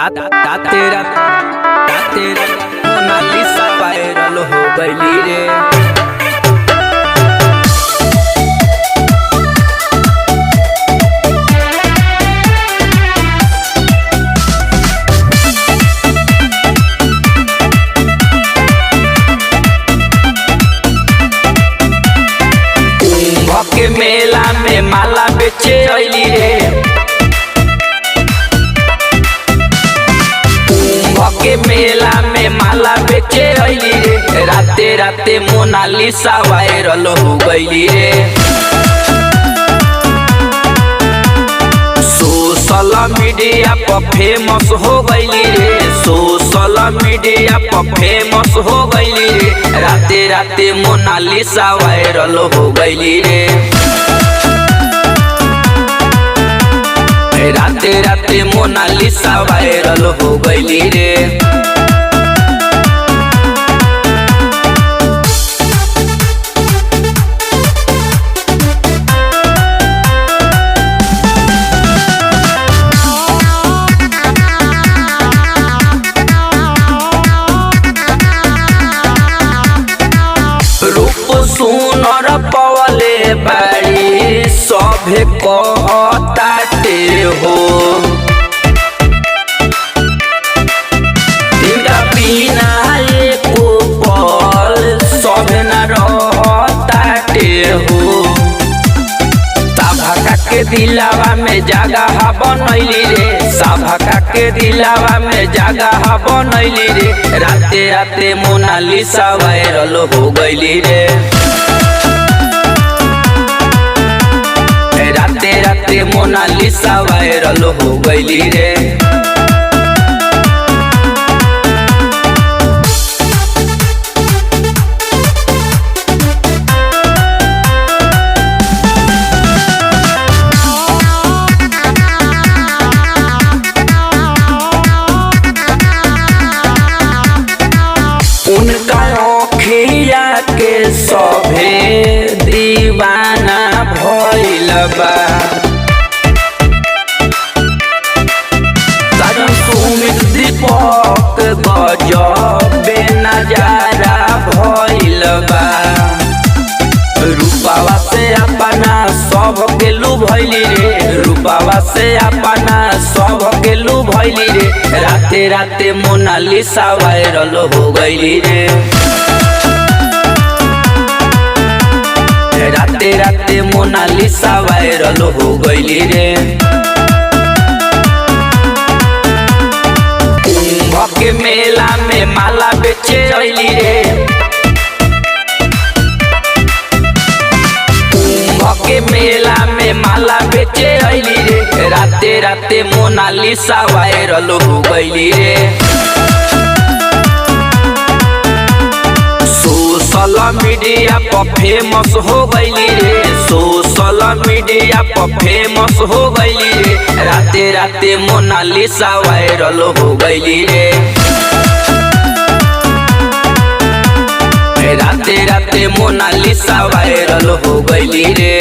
तेरा मोनालिसा वायरल हो गई रे। के मेला में माला बेचे अइली रे। के मेला में माला बेचे अइली रे। राते राते मोनालिसा वायरल हो गई रे। सोशल मीडिया पर फेमस हो गई रे। सोशल मीडिया पर फेमस हो गई रे। राते राते मोनालिसा वायरल हो गई रे। राते राते मोनालिसा वायरल हो गई रे। सुनर पवले बाड़ी सभे कहताटे हो। तेरा बिना एको पल सभे न रहताटे हो। सभा के दिलावा में जगह बनैली रे। सभा के दिलावा में जगह बनैली रे। राते राते मोनालिसा वायरल हो गई रे। राते राते मोनालिसा वायरल हो गई रे। उनका अखिया के सभे दीवाना भइल बा। सुमित दीपक गजबे नजारा भइल बा। रूपावा से अपना सब के लुभैली रे। रूपावा से अपना सब के लुभैली रे। राते राते मोनालिसा वायरल हो गई रे। राते राते मोनालिसा वायरल हो गई रे। के मेला में माला बेचे अइली रे। के मेला में माला बेचे अइली रे। राते राते मोनालिसा वायरल हो गई रे। सोशल मीडिया पर फेमस हो गई रे। सोशल मीडिया पर फेमस हो गई रे। राते राते मोनालिसा वायरल हो गई रे। राते राते मोनालिसा वायरल हो गई रे।